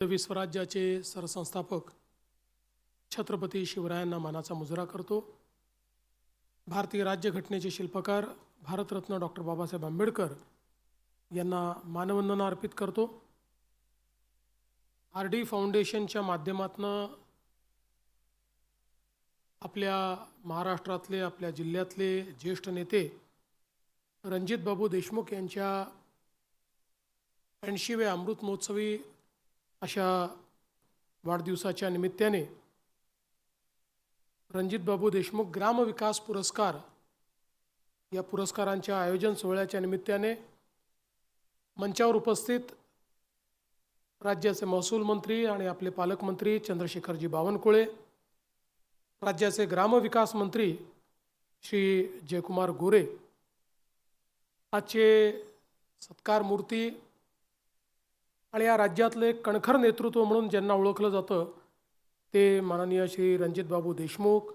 विश्वराज्याचे सरसंस्थापक छत्रपती शिवरायांना मानाचा मुजरा करतो। भारतीय राज्यघटनेचे शिल्पकार भारतरत्न डॉक्टर बाबासाहेब आंबेडकर यांना मानवंदना अर्पित करतो। आर.डी. फाउंडेशनच्या माध्यमातून आपल्या महाराष्ट्रातले आपल्या जिल्ह्यातले ज्येष्ठ नेते रणजित बाबू देशमुख यांच्या 80व्या अमृत महोत्सवी अशा वाढदिवसाच्या निमित्ताने रणजित बाबू देशमुख ग्राम विकास पुरस्कार या पुरस्कारांच्या आयोजन सोहळ्याच्या निमित्ताने मंचावर उपस्थित राज्याचे महसूल मंत्री आणि आपले पालकमंत्री चंद्रशेखरजी बावनकुळे, राज्याचे ग्रामविकास मंत्री श्री जयकुमार गोरे, आजचे सत्कार मूर्ती आणि या राज्यातले कणखर नेतृत्व म्हणून ज्यांना ओळखलं जातं ते माननीय श्री रणजित बाबू देशमुख,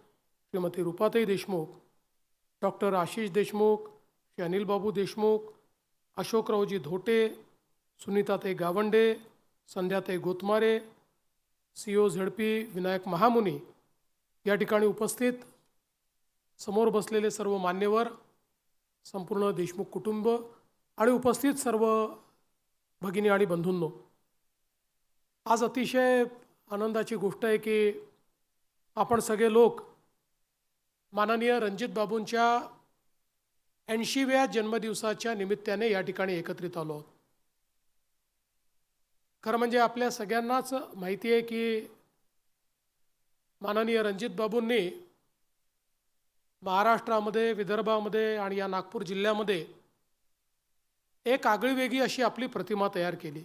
श्रीमती रूपाताई देशमुख, डॉक्टर आशिष देशमुख, श्री अनिल बाबू देशमुख, अशोकरावजी धोटे, सुनीताताई गावंडे, संध्याताई गोतमारे, CO झडपी विनायक महामुनी, या ठिकाणी उपस्थित समोर बसलेले सर्व मान्यवर, संपूर्ण देशमुख कुटुंब आणि उपस्थित सर्व भगिनी आणि बंधूंनो, आज अतिशय आनंदाची गोष्ट आहे की आपण सगळे लोक माननीय रणजित बाबूंच्या 80व्या जन्मदिवसाच्या निमित्ताने या ठिकाणी एकत्रित आलो आहोत। खरं म्हणजे आपल्या सगळ्यांनाच माहिती आहे की माननीय रणजित बाबूंनी महाराष्ट्रामध्ये, विदर्भामध्ये आणि या नागपूर जिल्ह्यामध्ये एक आगळीवेगळी अशी आपली प्रतिमा तयार केली।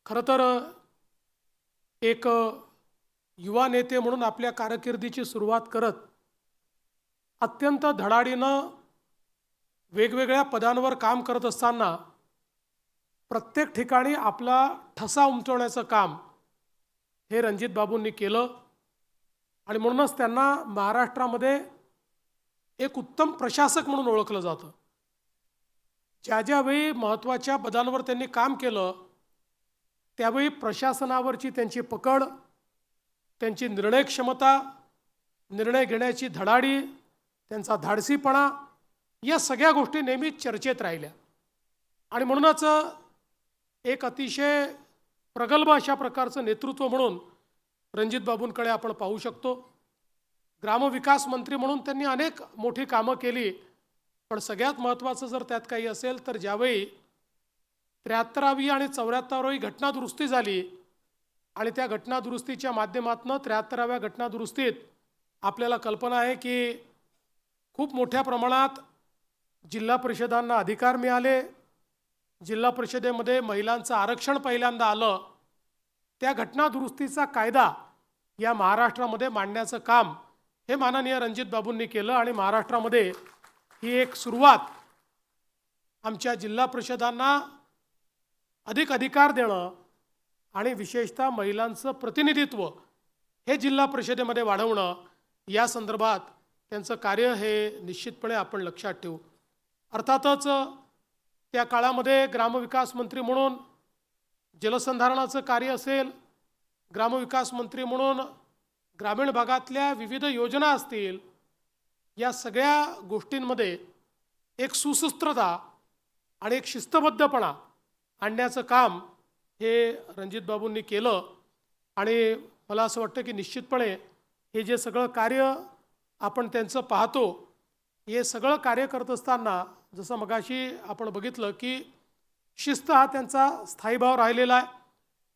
खरं तर एक युवा नेते म्हणून आपल्या कारकिर्दीची सुरुवात करत अत्यंत धडाडीनं वेगवेगळ्या पदांवर काम करत असताना प्रत्येक ठिकाणी आपला ठसा उमटवण्याचं काम हे रणजित बाबूंनी केलं आणि म्हणूनच त्यांना महाराष्ट्रामध्ये एक उत्तम प्रशासक म्हणून ओळखलं जातं। ज्या ज्यावेळी महत्त्वाच्या पदांवर त्यांनी काम केलं त्यावेळी प्रशासनावरची त्यांची पकड, त्यांची निर्णय क्षमता, निर्णय घेण्याची धडाडी, त्यांचा धाडसीपणा, या सगळ्या गोष्टी नेहमीच चर्चेत राहिल्या आणि म्हणूनच एक अतिशय प्रगल्भ अशा प्रकारचं नेतृत्व म्हणून रणजित बाबूंकडे आपण पाहू शकतो। ग्रामविकास मंत्री म्हणून त्यांनी अनेक मोठी कामं केली, पण सगळ्यात महत्त्वाचं जर त्यात काही असेल तर ज्यावेळी 73वी आणि 74वी घटनादुरुस्ती झाली आणि त्या घटनादुरुस्तीच्या माध्यमातून 73व्या घटनादुरुस्तीत आपल्याला कल्पना आहे की खूप मोठ्या प्रमाणात जिल्हा परिषदांना अधिकार मिळाले, जिल्हा परिषदेमध्ये महिलांचं आरक्षण पहिल्यांदा आलं। त्या घटनादुरुस्तीचा कायदा या महाराष्ट्रामध्ये मांडण्याचं काम हे माननीय रणजित बाबूंनी केलं आणि महाराष्ट्रामध्ये ही एक सुरुवात आमच्या जिल्हा परिषदांना अधिक अधिकार देणं आणि विशेषतः महिलांचं प्रतिनिधित्व हे जिल्हा परिषदेमध्ये वाढवणं या संदर्भात त्यांचं कार्य हे निश्चितपणे आपण लक्षात ठेवू। अर्थातच त्या काळामध्ये ग्रामविकास मंत्री म्हणून जलसंधारणाचं कार्य असेल, ग्रामविकास मंत्री म्हणून ग्रामीण भागातल्या विविध योजना असतील, या सगळ्या गोष्टींमध्ये एक सुसूत्रता आणि एक शिस्तबद्धपणा आणण्याचं काम हे रणजित बाबूंनी केलं आणि मला असं वाटतं की निश्चितपणे हे जे सगळं कार्य आपण त्यांचं पाहतो, हे सगळं कार्य करत असताना जसं मगाशी आपण बघितलं की शिस्त हा त्यांचा स्थायीभाव राहिलेला आहे।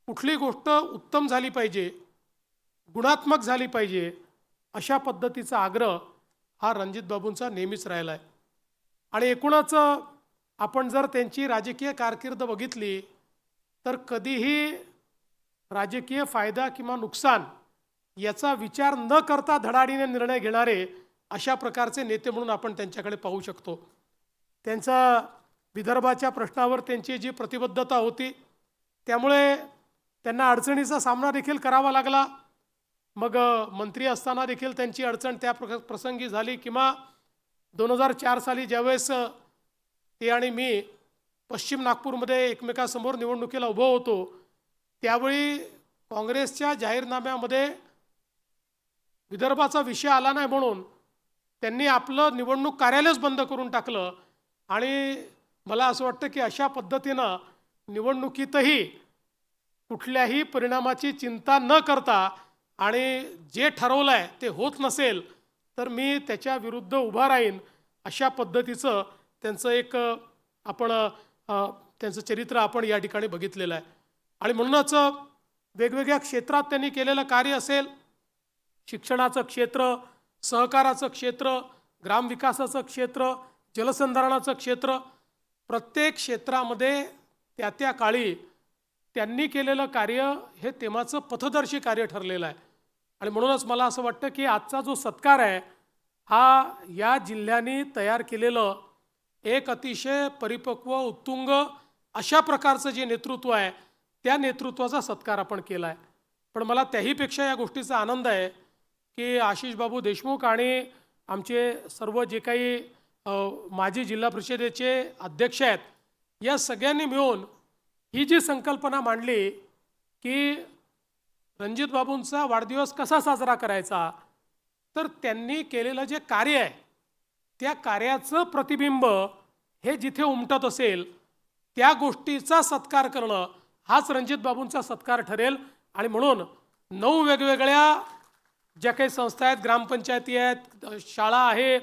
कुठली गोष्ट उत्तम झाली पाहिजे, गुणात्मक झाली पाहिजे, अशा पद्धतीचा आग्रह हा रणजित बाबूंचा नेहमीच राहिला आहे। आणि एकूणच आपण जर त्यांची राजकीय कारकीर्द बघितली तर कधीही राजकीय फायदा किंवा नुकसान याचा विचार न करता धडाडीने निर्णय घेणारे अशा प्रकारचे नेते म्हणून आपण त्यांच्याकडे पाहू शकतो। त्यांचा विदर्भाच्या प्रश्नावर त्यांची जी प्रतिबद्धता होती त्यामुळे त्यांना अडचणीचा सामना देखील करावा लागला। मग मंत्री असताना देखील त्यांची अडचण त्या प्रसंगी झाली किंवा 2004 साली ज्यावेळेस ते आणि मी पश्चिम नागपूरमध्ये एकमेकांसमोर निवडणुकीला उभं होतो त्यावेळी काँग्रेसच्या जाहीरनाम्यामध्ये विदर्भाचा विषय आला नाही म्हणून त्यांनी आपलं निवडणूक कार्यालयच बंद करून टाकलं. आणि मला असं वाटतं की अशा पद्धतीनं निवडणुकीतही कुठल्याही परिणामाची चिंता न करता आणि जे ठरवलं आहे ते होत नसेल तर मी त्याच्या विरुद्ध उभा राहीन, अशा पद्धतीचं त्यांचं एक त्यांचं चरित्र आपण या ठिकाणी बघितलेलं आहे. आणि म्हणूनच वेगवेगळ्या क्षेत्रात त्यांनी केलेलं कार्य असेल, शिक्षणाचं क्षेत्र, सहकाराचं क्षेत्र, ग्रामविकासाचं क्षेत्र, जलसंधारणाचं क्षेत्र, प्रत्येक क्षेत्रामध्ये त्या त्या काळी त्यांनी केलेलं कार्य हे तेव्हाचं पथदर्शी कार्य ठरलेलं आहे. आणि म्हणूनच मला असं वाटतं की आजचा जो सत्कार आहे हा या जिल्ह्याने तयार केलेलं एक अतिशय परिपक्व उत्तुंग अशा प्रकारचं जे नेतृत्व आहे त्या नेतृत्वाचा सत्कार आपण केला आहे. पण मला त्याहीपेक्षा या गोष्टीचा आनंद आहे की आशिष बाबू देशमुख आणि आमचे सर्व जे काही माजी जिल्हा परिषदेचे अध्यक्ष आहेत या सगळ्यांनी मिळून ही जी संकल्पना मांडली की रणजित बाबूंचा वाढदिवस कसा साजरा करायचा, तर त्यांनी केलेलं जे कार्य आहे त्या कार्याचं प्रतिबिंब हे जिथे उमटत असेल त्या गोष्टीचा सत्कार करणं हाच रणजित बाबूंचा सत्कार ठरेल. आणि म्हणून 9 वेगवेगळ्या ज्या काही संस्था आहेत, ग्रामपंचायती आहेत, शाळा आहे,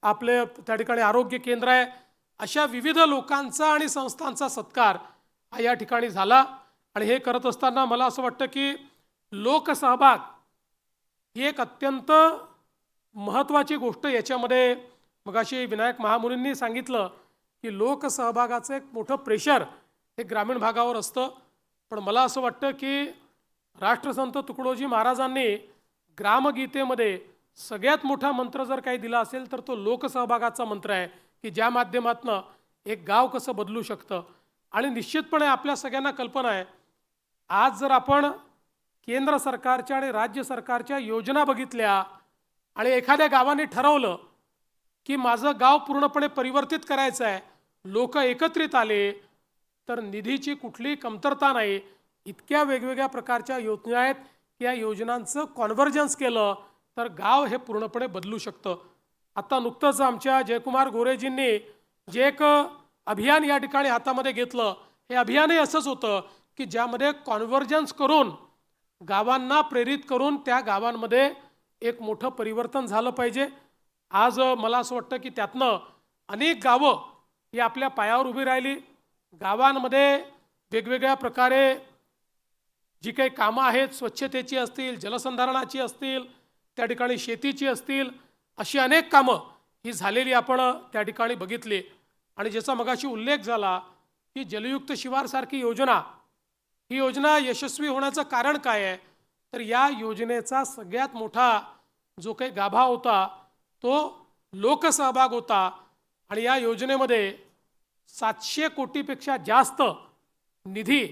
आपले त्या ठिकाणी आरोग्य केंद्र आहे, अशा विविध लोकांचा आणि संस्थांचा सत्कार हा या ठिकाणी झाला. आणि हे करत असताना मला असं वाटतं की लोकसहभाग ही एक अत्यंत महत्त्वाची गोष्ट याच्यामध्ये. मगाशी विनायक महामुनींनी सांगितलं की लोकसहभागाचं एक मोठं प्रेशर हे ग्रामीण भागावर असतं. पण मला असं वाटतं की राष्ट्रसंत तुकडोजी महाराजांनी ग्रामगीतेमध्ये सगळ्यात मोठा मंत्र जर काही दिला असेल तर तो लोकसहभागाचा मंत्र आहे की ज्या माध्यमातून एक गाव कसं बदलू शकतं. आणि निश्चितपणे आपल्या सगळ्यांना कल्पना आहे, आज जर आपण केंद्र सरकारच्या आणि राज्य सरकारच्या योजना बघितल्या आणि एखाद्या गावाने ठरवलं की माझं गाव पूर्णपणे परिवर्तित करायचं आहे, लोक एकत्रित आले तर निधीची कुठलीही कमतरता नाही. इतक्या वेगवेगळ्या प्रकारच्या योजना आहेत, या योजनांचं कॉन्व्हर्जन्स केलं तर गाव हे पूर्णपणे बदलू शकतं. आता नुकतंच आमच्या जयकुमार गोरेजींनी जे एक अभियान या ठिकाणी हातामध्ये घेतलं, हे अभियानही असंच होतं की ज्यामध्ये कॉन्व्हर्जन्स करून गावांना प्रेरित करून त्या गावांमध्ये एक मोठं परिवर्तन झालं पाहिजे. आज मला असं वाटतं की त्यातनं अनेक गावं ही आपल्या पायावर उभी राहिली. गावांमध्ये वेगवेगळ्या प्रकारे जी काही कामं आहेत, स्वच्छतेची असतील, जलसंधारणाची असतील, त्या ठिकाणी शेतीची असतील, अशी अनेक कामं ही झालेली आपण त्या ठिकाणी बघितली. आणि ज्याचा मगाशी उल्लेख झाला की जलयुक्त शिवारसारखी योजना, ही योजना यशस्वी होण्याचं कारण काय आहे, तर या योजनेचा सगळ्यात मोठा जो काही गाभा होता तो लोकसहभाग होता. आणि या योजनेमध्ये 700 कोटीपेक्षा जास्त निधी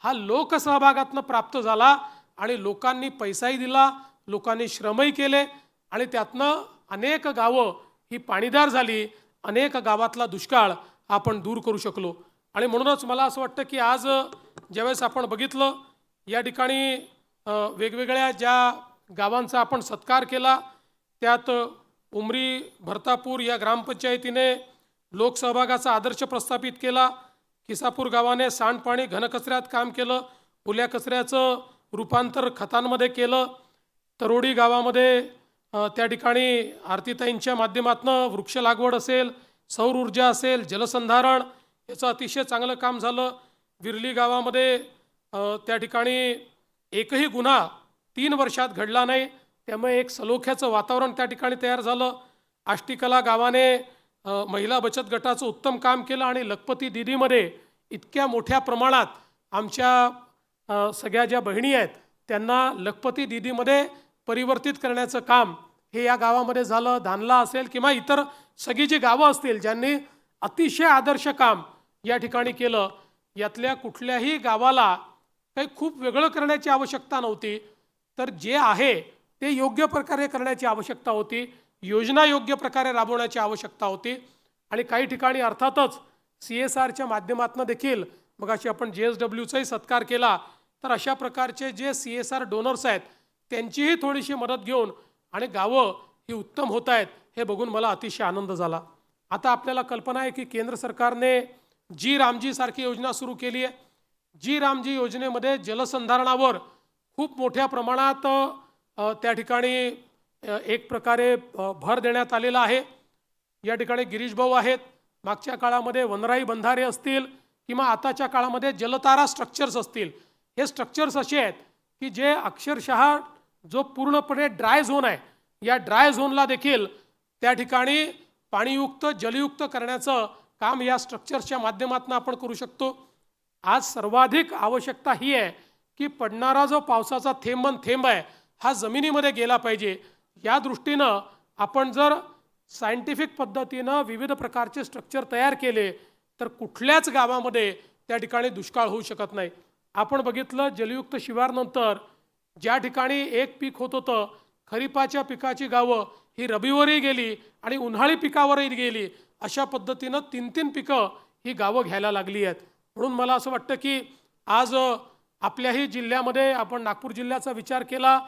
हा लोकसहभागातून प्राप्त झाला. आणि लोकांनी पैसाही दिला, लोकांनी श्रमही केले आणि त्यातनं अनेक गावं ही पाणीदार झाली, अनेक गावातला दुष्काळ आपण दूर करू शकलो. आणि म्हणूनच मला असं वाटतं की आज ज्यावेळेस आपण बघितलं या ठिकाणी वेगवेगळ्या ज्या गावांचा आपण सत्कार केला, त्यात उमरी भरतापूर या ग्रामपंचायतीने लोकसहभागाचा आदर्श प्रस्थापित केला. किसापूर गावाने सांडपाणी घनकचऱ्यात काम केलं, ओल्या कचऱ्याचं रूपांतर खतांमध्ये केलं. तरोडी गावामध्ये त्या ठिकाणी आरतीताईंच्या माध्यमातून वृक्ष लागवड असेल, सौर ऊर्जा असेल, जलसंधारण याचं अतिशय चांगलं काम झालं. विरली गावामध्ये त्या ठिकाणी एकही गुन्हा 3 वर्षात घडला नाही, त्यामुळे एक सलोख्याचं वातावरण त्या ठिकाणी तयार झालं. आष्टीकला गावाने महिला बचत गटाचं उत्तम काम केलं आणि लखपती दीदीमध्ये इतक्या मोठ्या प्रमाणात आमच्या सगळ्या ज्या बहिणी आहेत त्यांना लखपती दीदीमध्ये परिवर्तित करण्याचं काम हे या गावामध्ये झालं. धानला असेल किंवा इतर सगळी जी गावं असतील ज्यांनी अतिशय आदर्श काम या ठिकाणी केलं, यातल्या कुठल्याही गावाला काही खूप वेगळं करण्याची आवश्यकता नव्हती, तर जे आहे ते योग्य प्रकारे करण्याची आवश्यकता होती, योजना योग्य प्रकारे राबवण्याची आवश्यकता होती. आणि काही ठिकाणी अर्थातच CSRच्या माध्यमातून देखील मगाशी आपण JSWचाही सत्कार केला, तर अशा प्रकारचे जे CSR डोनर्स आहेत त्यांचीही थोडीशी मदत घेऊन आणि गावं ही उत्तम होत आहेत हे बघून मला अतिशय आनंद झाला. आता आपल्याला कल्पना आहे की केंद्र सरकारने जी रामजी सारखी योजना सुरू केली आहे. जी रामजी योजनेमध्ये जलसंधारणावर खूप मोठ्या प्रमाणात त्या ठिकाणी एक प्रकारे भर देण्यात आलेला आहे. या ठिकाणी गिरीश भाऊ आहेत. मागच्या काळामध्ये वनराई बंधारे असतील किंवा आताच्या काळामध्ये जलतारा स्ट्रक्चर्स असतील, हे स्ट्रक्चर्स असे आहेत की जे अक्षरशः जो पूर्णपणे ड्राय झोन आहे या ड्राय झोनला देखील त्या ठिकाणी पाणीयुक्त जलयुक्त करण्याचं काम या स्ट्रक्चर्सच्या माध्यमातून आपण करू शकतो. आज सर्वाधिक आवश्यकता ही आहे की पडणारा जो पावसाचा थेंबन थेंब आहे हा जमिनीमध्ये गेला पाहिजे. या दृष्टीनं आपण जर सायंटिफिक पद्धतीनं विविध प्रकारचे स्ट्रक्चर तयार केले तर कुठल्याच गावामध्ये त्या ठिकाणी दुष्काळ होऊ शकत नाही. आपण बघितलं जलयुक्त शिवारनंतर ज्या ठिकाणी एक पीक होत होतं, खरीपाच्या पिकाची गावं ही रबीवरही गेली आणि उन्हाळी पिकावरही गेली. अशा पद्धतीनं 3-3 पिकं ही गावं घ्यायला लागली आहेत. म्हणून मला असं वाटतं की आज आपल्याही जिल्ह्यामध्ये आपण नागपूर जिल्ह्याचा विचार केला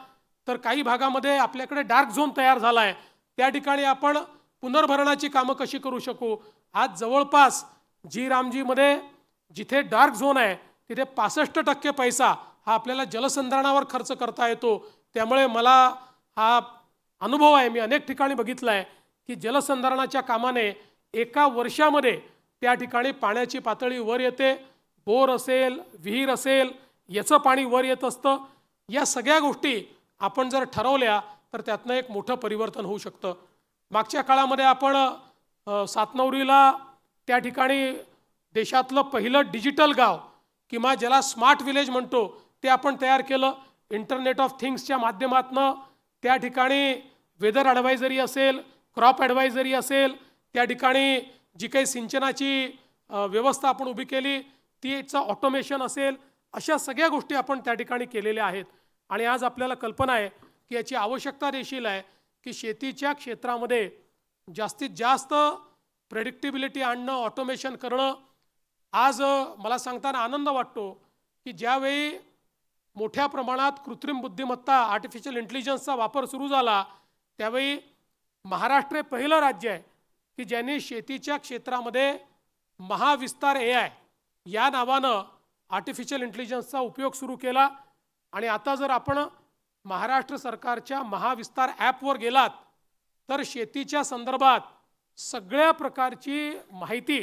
तर काही भागामध्ये आपल्याकडे डार्क झोन तयार झाला आहे. त्या ठिकाणी आपण पुनर्भरणाची कामं कशी करू शकू. आज जवळपास जी रामजीमध्ये जिथे डार्क झोन आहे तिथे 65% पैसा हा आपल्याला जलसंधारणावर खर्च करता येतो. त्यामुळे मला हा अनुभव आहे, मी अनेक ठिकाणी बघितला आहे की जलसंधारणाच्या कामाने एका वर्षामध्ये त्या ठिकाणी पाण्याची पातळी वर येते. बोर असेल, विहीर असेल, याचं पाणी वर येत असतं. या सगळ्या गोष्टी आपण जर ठरवल्या तर त्यातनं एक मोठं परिवर्तन होऊ शकतं. मागच्या काळामध्ये आपण सातनवरीला त्या ठिकाणी देशातलं पहिलं डिजिटल गाव किंवा ज्याला स्मार्ट विलेज म्हणतो ते आपण तयार केलं. इंटरनेट ऑफ थिंग्सच्या माध्यमातून त्या ठिकाणी वेदर ॲडवायझरी असेल, क्रॉप ॲडवायझरी असेल, त्या ठिकाणी जी काही सिंचनाची व्यवस्था आपण उभी केली तीचं ऑटोमेशन असेल, अशा सगळ्या गोष्टी आपण त्या ठिकाणी केलेल्या आहेत. आणि आज आपल्याला कल्पना आहे की याची आवश्यकता देखील आहे की शेतीच्या क्षेत्रामध्ये जास्तीत जास्त प्रेडिक्टिबिलिटी आणणं, ऑटोमेशन करणं. आज मला सांगताना आनंद वाटतो की ज्यावेळी मोठ्या प्रमाणात कृत्रिम बुद्धिमत्ता आर्टिफिशियल इंटेलिजन्सचा वापर सुरू झाला त्यावेळी महाराष्ट्र हे पहिलं राज्य आहे की ज्यांनी शेतीच्या क्षेत्रामध्ये महाविस्तार AI या नावानं आर्टिफिशियल इंटेलिजन्सचा उपयोग सुरू केला. आणि आता जर आपण महाराष्ट्र सरकारच्या महाविस्तार ॲपवर गेलात तर शेतीच्या संदर्भात सगळ्या प्रकारची माहिती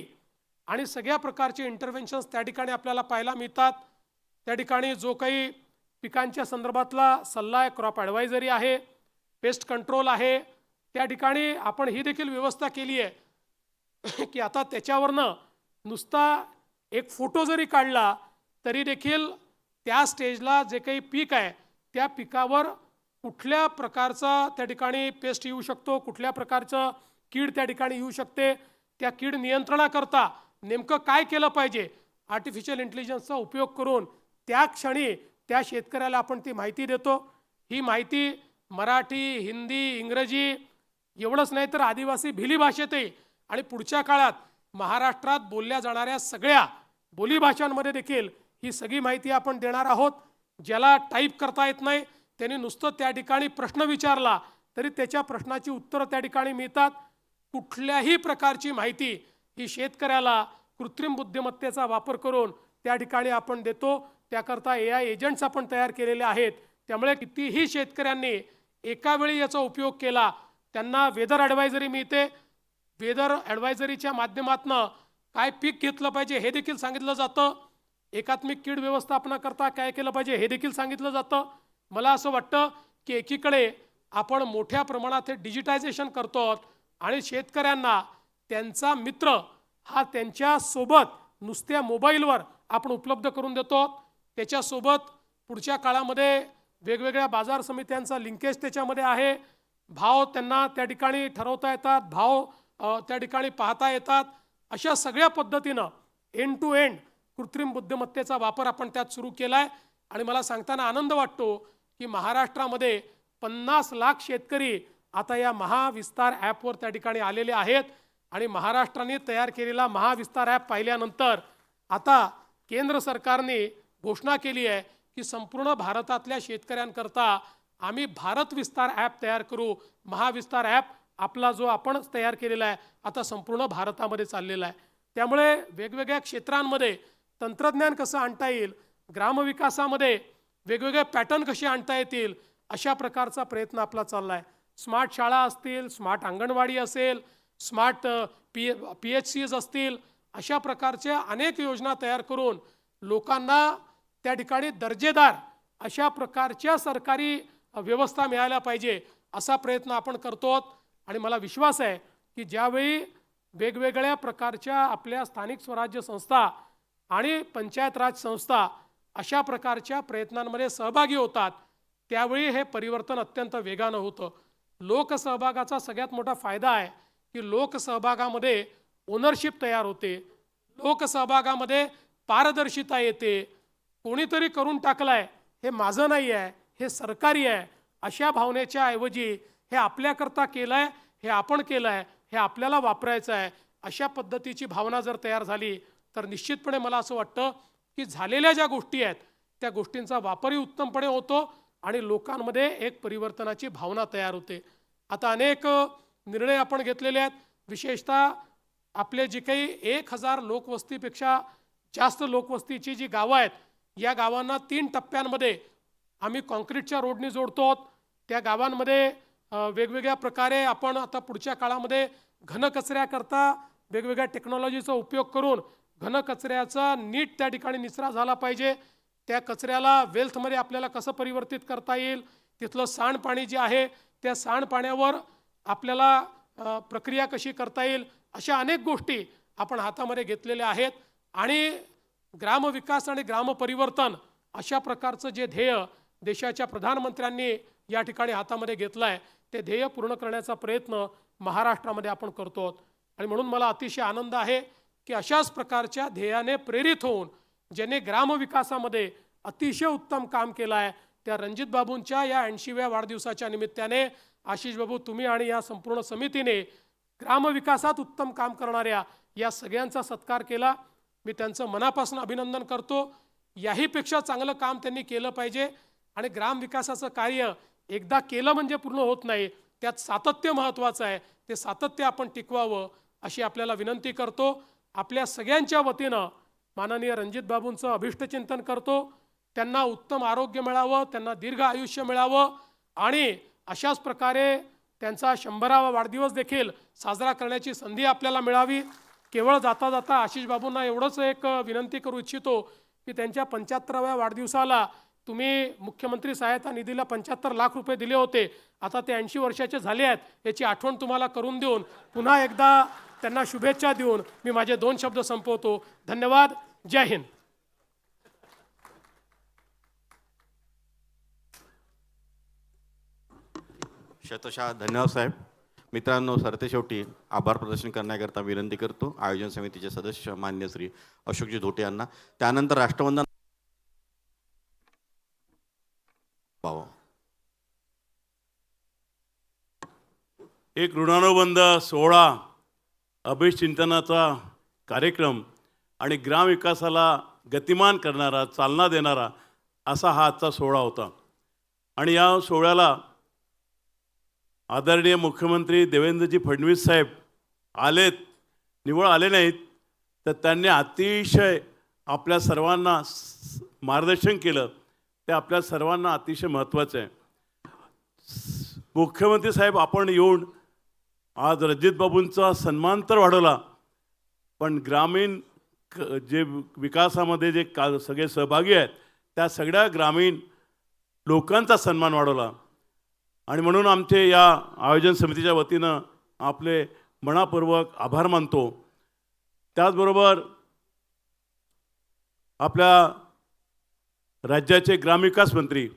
आणि सगळ्या प्रकारचे इंटरव्हेन्शन्स त्या ठिकाणी आपल्याला पाहायला मिळतात. त्या ठिकाणी जो काही पिकांच्या संदर्भातला सल्ला आहे, क्रॉप ॲडवायझरी आहे, पेस्ट कंट्रोल आहे, त्या ठिकाणी आपण ही देखील व्यवस्था केली आहे की आता त्याच्यावरनं नुसता एक फोटो जरी काढला तरी देखील त्या स्टेजला जे काही पीक आहे त्या पिकावर कुठल्या प्रकारचा त्या ठिकाणी पेस्ट येऊ शकतो, कुठल्या प्रकारचं कीड त्या ठिकाणी येऊ शकते, त्या कीड नियंत्रणाकरता नेमकं काय केलं पाहिजे, आर्टिफिशियल इंटेलिजन्सचा उपयोग करून त्या क्षणी त्या शेतकऱ्याला आपण ती माहिती देतो. ही माहिती मराठी, हिंदी, इंग्रजी एवढंच नाही तर आदिवासी भिली भाषेतही आणि पुढच्या काळात महाराष्ट्रात बोलल्या जाणाऱ्या सगळ्या बोलीभाषांमध्ये देखील ही सगळी माहिती आपण देणार आहोत. ज्याला टाईप करता येत नाही त्यांनी नुसतं त्या ठिकाणी प्रश्न विचारला तरी त्याच्या प्रश्नाची उत्तरं त्या ठिकाणी मिळतात. कुठल्याही प्रकारची माहिती ही शेतकऱ्याला कृत्रिम बुद्धिमत्तेचा वापर करून त्या ठिकाणी आपण देतो. त्याकरता AI एजंट्स आपण तयार केलेले आहेत. त्यामुळे कितीही शेतकऱ्यांनी एका वेळी याचा उपयोग केला त्यांना वेदर ॲडवायझरी मिळते. वेदर ॲडवायझरीच्या माध्यमातून काय पीक घेतलं पाहिजे हे देखील सांगितलं जातं. एकात्मिक कीड व्यवस्थापनाकरता काय केलं पाहिजे हे देखील सांगितलं जातं. मला असं वाटतं की एकीकडे आपण मोठ्या प्रमाणात हे डिजिटायझेशन करतो आणि शेतकऱ्यांना त्यांचा मित्र हा त्यांच्यासोबत नुसत्या मोबाईलवर आपण उपलब्ध करून देतो. त्याच्यासोबत पुढच्या काळामध्ये वेगवेगळ्या बाजार समित्यांचा लिंकेज त्याच्यामध्ये आहे. भाव त्यांना त्या ठिकाणी ठरवता येतात, भाव त्या ठिकाणी पाहता येतात. अशा सगळ्या पद्धतीनं एंड टू एंड कृत्रिम बुद्धिमत्तेचा वापर आपण त्यात सुरू केला आहे. आणि मला सांगताना आनंद वाटतो की महाराष्ट्रामध्ये 50 लाख शेतकरी आता या महाविस्तार ॲपवर त्या ठिकाणी आलेले आहेत. आणि महाराष्ट्राने तयार केलेला महाविस्तार ॲप पाहिल्यानंतर आता केंद्र सरकारने घोषणा केली आहे की की संपूर्ण भारतातल्या शेतकऱ्यांकरता आम्ही भारत विस्तार ॲप तयार करू. महाविस्तार ॲप आपला जो आपण तयार केलेला आहे आता संपूर्ण भारतामध्ये चाललेला आहे. त्यामुळे वेगवेगळ्या क्षेत्रांमध्ये तंत्रज्ञान कसं आणता येईल, ग्रामविकासामध्ये वेगवेगळे पॅटर्न कसे आणता येतील, अशा प्रकारचा प्रयत्न आपला चालला आहे. स्मार्ट शाळा असतील, स्मार्ट अंगणवाडी असेल, स्मार्ट PHCs असतील, अशा प्रकारच्या अनेक योजना तयार करून लोकांना त्या ठिकाणी दर्जेदार अशा प्रकारच्या सरकारी व्यवस्था मिळायला पाहिजे असा प्रयत्न आपण करतो. आणि मला विश्वास आहे की ज्यावेळी वेगवेगळ्या प्रकारच्या आपल्या स्थानिक स्वराज्य संस्था आणि पंचायत राज संस्था अशा प्रकारच्या प्रयत्नांमध्ये सहभागी होतात त्यावेळी हे परिवर्तन अत्यंत वेगानं होतं. लोकसहभागाचा सगळ्यात मोठा फायदा आहे की लोकसहभागामध्ये ओनरशिप तयार होते, लोकसहभागामध्ये पारदर्शिता येते. कोणीतरी करून टाकलाय, हे माझं नाही आहे, हे सरकारी आहे, अशा भावनेच्या ऐवजी हे आपल्याकरता केलं आहे, हे आपण केलं आहे, हे आपल्याला वापरायचं आहे, अशा पद्धतीची भावना जर तयार झाली तर निश्चितपणे मला असं वाटतं की झालेल्या ज्या गोष्टी आहेत त्या गोष्टींचा वापरही उत्तमपणे होतो आणि लोकांमध्ये एक परिवर्तनाची भावना तयार होते. आता अनेक निर्णय आपण घेतलेले आहेत. विशेषतः आपले जी काही 1000 लोकवस्तीपेक्षा जास्त लोकवस्तीची जी गावं आहेत या गावांना 3 टप्प्यांमध्ये आम्ही कॉन्क्रीटच्या रोडनी जोडतो. त्या गावांमध्ये वेगवेगळ्या प्रकारे आपण आता पुढच्या काळामध्ये घनकचऱ्याकरता वेगवेगळ्या टेक्नॉलॉजीचा उपयोग करून घनकचऱ्याचा नीट त्या ठिकाणी निचरा झाला पाहिजे. त्या कचऱ्याला वेल्थमध्ये आपल्याला कसं परिवर्तित करता येईल, तिथलं सांडपाणी जे आहे त्या सांडपाण्यावर आपल्याला प्रक्रिया कशी करता येईल, अशा अनेक गोष्टी आपण हातामध्ये घेतलेल्या आहेत. आणि ग्रामविकास आणि ग्रामपरिवर्तन अशा प्रकारचं जे ध्येय देशाच्या प्रधानमंत्र्यांनी या ठिकाणी हातामध्ये घेतलं आहे ते ध्येय पूर्ण करण्याचा प्रयत्न महाराष्ट्रामध्ये आपण करतो. आणि म्हणून मला अतिशय आनंद आहे की अशाच प्रकारच्या ध्येयाने प्रेरित होऊन ज्याने ग्रामविकासामध्ये अतिशय उत्तम काम केलं आहे त्या रणजित बाबूंच्या या 80व्या वाढदिवसाच्या निमित्ताने आशिष बाबू, तुम्ही आणि या संपूर्ण समितीने ग्रामविकासात उत्तम काम करणाऱ्या या सगळ्यांचा सत्कार केला. मी त्यांचं मनापासून अभिनंदन करतो. याहीपेक्षा चांगलं काम त्यांनी केलं पाहिजे. आणि ग्रामविकासाचं कार्य एकदा केलं म्हणजे पूर्ण होत नाही, त्यात सातत्य महत्त्वाचं आहे. ते सातत्य आपण टिकवावं अशी आपल्याला विनंती करतो. आपल्या सगळ्यांच्या वतीनं माननीय रणजित बाबूंचं अभिष्टचिंतन करतो. त्यांना उत्तम आरोग्य मिळावं, त्यांना दीर्घ आयुष्य मिळावं आणि अशाच प्रकारे त्यांचा 100वा वाढदिवस देखील साजरा करण्याची संधी आपल्याला मिळावी. केवळ जाता जाता आशिष बाबूंना एवढंच एक विनंती करू इच्छितो की त्यांच्या 75व्या वाढदिवसाला तुम्ही मुख्यमंत्री सहायता निधीला 75 लाख रुपये दिले होते. आता ते 80 वर्षाचे झाले आहेत, याची आठवण तुम्हाला करून देऊन पुन्हा एकदा त्यांना शुभेच्छा देऊन मी माझे 2 शब्द संपवतो. धन्यवाद. जय हिंद. शतशः धन्यवाद साहेब. मित्रांनो, सरतेशेवटी आभार प्रदर्शन करण्याकरता विनंती करतो आयोजन समितीचे सदस्य मान्य श्री अशोकजी धोटे यांना. त्यानंतर राष्ट्रवंदन एक ऋणानुबंध सोहळा, अभिचिंतनाचा कार्यक्रम आणि ग्रामविकासाला गतिमान करणारा, चालना देणारा असा हा आजचा सोहळा होता. आणि या सोहळ्याला आदरणीय मुख्यमंत्री देवेंद्रजी फडणवीस साहेब आलेत, निवळ आले नाहीत, तर त्यांनी अतिशय आपल्या सर्वांना मार्गदर्शन केलं. ते आपल्या सर्वांना अतिशय महत्त्वाचं आहे. मुख्यमंत्री साहेब आपण येऊन आज रणजित बाबूंचा सन्मान तर वाढवला, पण ग्रामीण जे विकासामध्ये जे सगळे सहभागी आहेत त्या सगळ्या ग्रामीण लोकांचा सन्मान वाढवला. आणि म्हणून आमचे या आयोजन समितीच्या वतीनं आपले मनापूर्वक आभार मानतो. त्याचबरोबर आपल्या राज्याचे ग्रामविकास मंत्री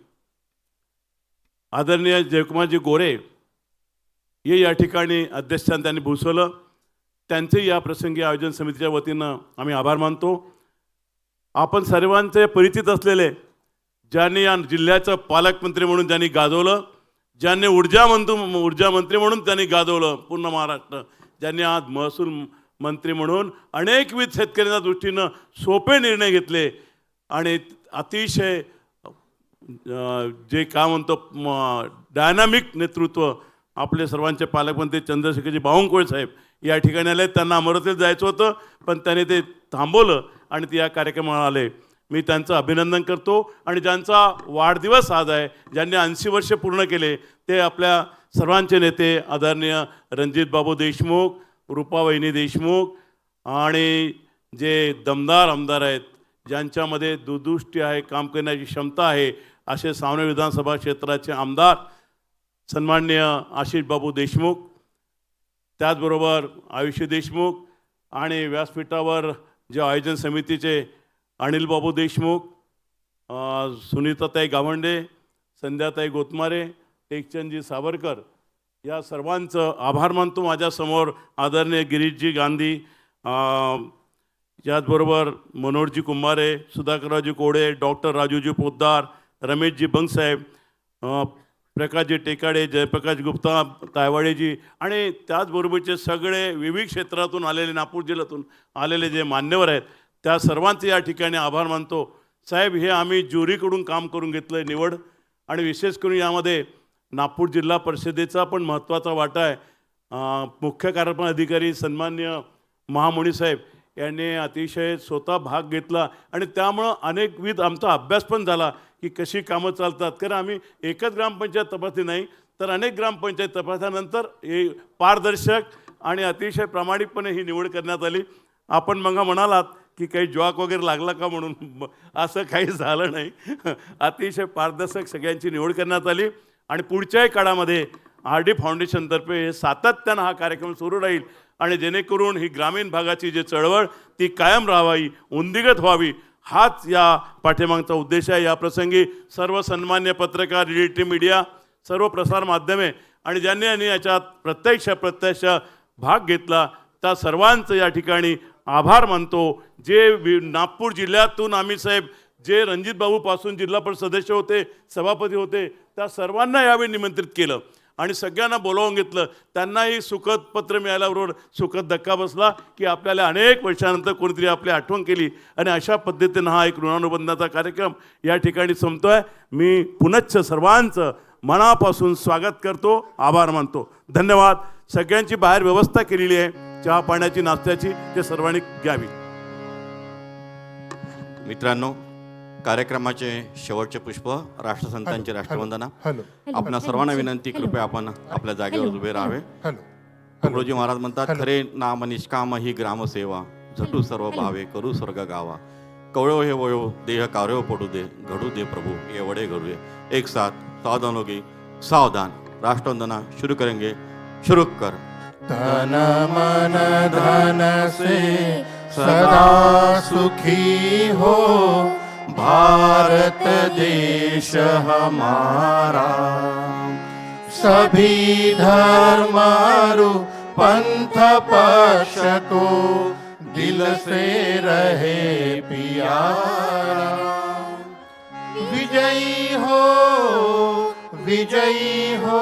आदरणीय जयकुमारजी गोरे हे या ठिकाणी अध्यक्षस्थान त्यांनी भूषवलं. त्यांचे या प्रसंगी आयोजन समितीच्या वतीनं आम्ही आभार मानतो. आपण सर्वांचे परिचित असलेले ज्यांनी या जिल्ह्याचं पालकमंत्री म्हणून ज्यांनी गाजवलं, ज्यांनी ऊर्जा मंत्री म्हणून त्यांनी गाजवलं पूर्ण महाराष्ट्र, ज्यांनी आज महसूल मंत्री म्हणून अनेकविध शेतकऱ्यांच्या दृष्टीनं सोपे निर्णय घेतले आणि अतिशय जे काय म्हणतो डायनामिक नेतृत्व आपले सर्वांचे पालकमंत्री चंद्रशेखरजी बावनकुळे साहेब या ठिकाणी आले. त्यांना अमरावतीत जायचं होतं पण त्याने ते थांबवलं आणि ते या कार्यक्रमाला आले. मी त्यांचं अभिनंदन करतो. आणि ज्यांचा वाढदिवस आज आहे, ज्यांनी 80 वर्ष पूर्ण केले, ते आपल्या सर्वांचे नेते आदरणीय रणजितबाबू देशमुख, रूपावहिनी देशमुख आणि जे दमदार आमदार आहेत, ज्यांच्यामध्ये दूरदृष्टी आहे, काम करण्याची क्षमता आहे, असे सावने विधानसभा क्षेत्राचे आमदार सन्माननीय आशिष बाबू देशमुख, त्याचबरोबर आयुष्य देशमुख आणि व्यासपीठावर जे आयोजन समितीचे अनिल बाबू देशमुख, सुनीताताई गावंडे, संध्याताई गोतमारे, टेकचंदजी सावरकर, या सर्वांचं आभार मानतो. माझ्यासमोर आदरणीय गिरीशजी गांधी, याचबरोबर मनोहरजी कुंभारे, सुधाकररावजी कोडे, डॉक्टर राजूजी पोद्दार, रमेशजी बंगसाहेब, प्रकाशजी टेकाडे, जयप्रकाश गुप्ता, तायवाडेजी आणि त्याचबरोबरचे सगळे विविध क्षेत्रातून आलेले, नागपूर जिल्ह्यातून आलेले जे मान्यवर आहेत, त्या सर्वांचे या ठिकाणी आभार मानतो. साहेब, हे आम्ही ज्युरीकडून काम करून घेतलं आहे निवड, आणि विशेष करून यामध्ये नागपूर जिल्हा परिषदेचा पण महत्त्वाचा वाटा आहे. मुख्य कार्यक्रम अधिकारी सन्माननीय महामुनी साहेब यांनी अतिशय स्वतः भाग घेतला आणि त्यामुळं अनेकविध आमचा अभ्यास पण झाला की कशी कामं चालतात. कारण आम्ही एकच ग्रामपंचायत तपासली नाही तर अनेक ग्रामपंचायत तपासल्यानंतर हे पारदर्शक आणि अतिशय प्रामाणिकपणे ही निवड करण्यात आली. आपण मग म्हणालात की काही जॉक वगैरे लागला का म्हणून, असं काही झालं नाही. अतिशय पारदर्शक सगळ्यांची निवड करण्यात आली. आणि पुढच्याही काळामध्ये RD फाउंडेशनतर्फे सातत्यानं हा कार्यक्रम सुरू राहील आणि जेणेकरून ही ग्रामीण भागाची जी चळवळ ती कायम राहावी, उंदिगत व्हावी, हाच या पाठीमागचा उद्देश आहे. या प्रसंगी सर्व सन्मान्य पत्रकार, डिजिटल मीडिया, सर्व प्रसार माध्यमे आणि ज्यांनी याच्यात प्रत्यक्ष भाग घेतला त्या सर्वांचं या ठिकाणी आभार मानतो. जे नागपूर जिल्ह्यातून आम्ही साहेब जे रणजितबाबूपासून जिल्हा परिषद सदस्य होते, सभापती होते, त्या सर्वांना यावेळी निमंत्रित केलं आणि सगळ्यांना बोलावून घेतलं. त्यांनाही सुखद पत्र मिळाल्याबरोबर सुखद धक्का बसला की आपल्याला अनेक वर्षानंतर कोणीतरी आपली आठवण केली आणि अशा पद्धतीनं हा एक ऋणानुबंधाचा कार्यक्रम या ठिकाणी संपतोय. मी पुनश्च सर्वांचं मनापासून स्वागत करतो, आभार मानतो. धन्यवाद. सगळ्यांची बाहेर व्यवस्था केलेली आहे चहा पाण्याची, नाश्त्याची, ते सर्वांनी घ्यावी. मित्रांनो, कार्यक्रमाचे शेवटचे पुष्प राष्ट्रसंतांची राष्ट्रवंदना. आपणा सर्वांना विनंती, कृपया आपण आपल्या जागेवर उभे राहावे. तुकडोजी महाराज म्हणतात, खरे नाम निष्काम ही ग्रामसेवा, झटू सर्व भावे करू स्वर्ग गावा, कवळो हे वयो देह कार्यो पडू दे, घडू दे प्रभू एवढे घडूए. एक साथ सावधान होगी, सावधान. राष्ट्रवंदना शुरू करेंगे. शुरू कर. तन मन धन से सदा सुखी हो भारत देश हमारा, सभी धर्मारु पंथ पक्ष को दिल से रहे प्यारा. विजयी हो, विजयी हो,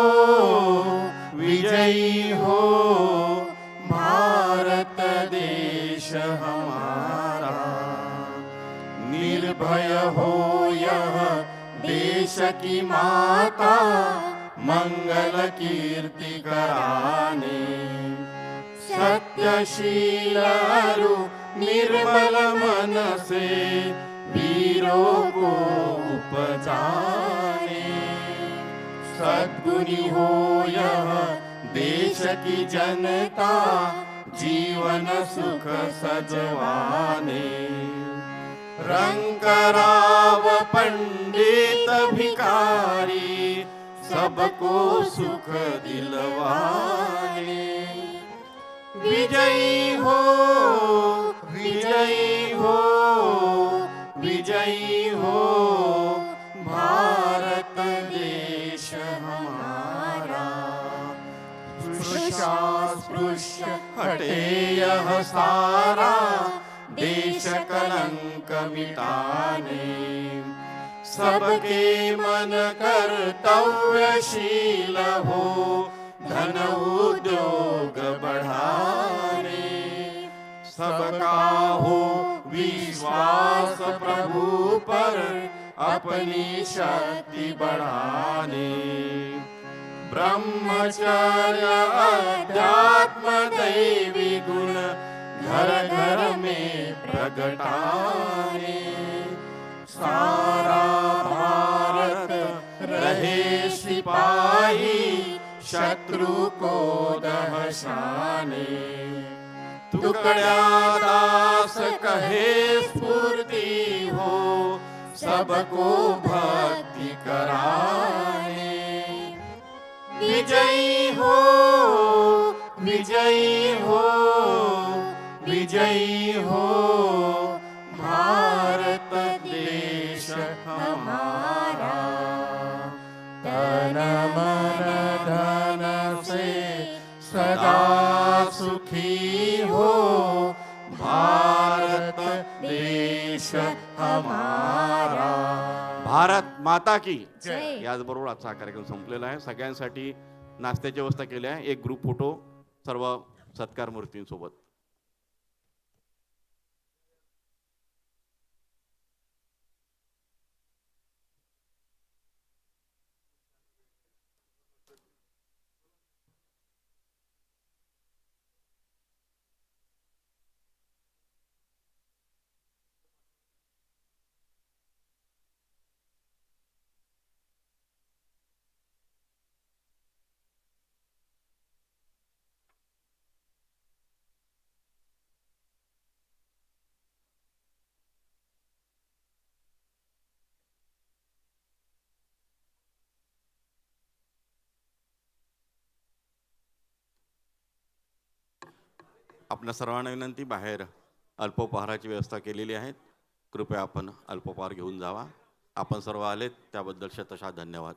विजयी हो भारत देश हमारा. निर्भय हो यह देश की माता, मंगल कीर्ति कराने. सत्यशील अरु निर्मल मन से वीरों को उपजाने. सद्गुणी हो यह देश की जनता, जीवन सुख सजवाने. रंगराव पंडित भिखारी, सबको सुख दिलवाने. विजयी हो, विजयी हो, विजयी हो भारत देश हमारा. स्पृश्य हटे यह सारा, देश कलंक मिटाने. सबके मन कर्तव्यशील हो, धन उद्योग बढ़ाने. सबका हो विश्वास प्रभु पर, अपनी शक्ति बढ़ाने। ब्रह्मचर्य अध्यात्म दैवी गुण घर घर में प्रगटाने। सारा भारत रहे सिपाही शत्रु को दहशाने। टुकड़ा दास कहे स्फूर्ति हो सबको भक्ति कराने। विजयी हो विजयी हो विजयी हो भारत देश हमारा। तन मन धन से सदा सुखी हो भारत देश हमारा। भारत माता की जय। याचबरोबर आजचा हा कार्यक्रम संपलेला आहे. सगळ्यांसाठी नाश्त्याची व्यवस्था केली आहे. एक ग्रुप फोटो सर्व सत्कार मूर्तींसोबत. आपल्या सर्वांना विनंती, बाहेर अल्पोपहाराची व्यवस्था केलेली आहे. कृपया आपण अल्पोपहार घेऊन जावा. आपण सर्व आलेत त्याबद्दल शतशः धन्यवाद.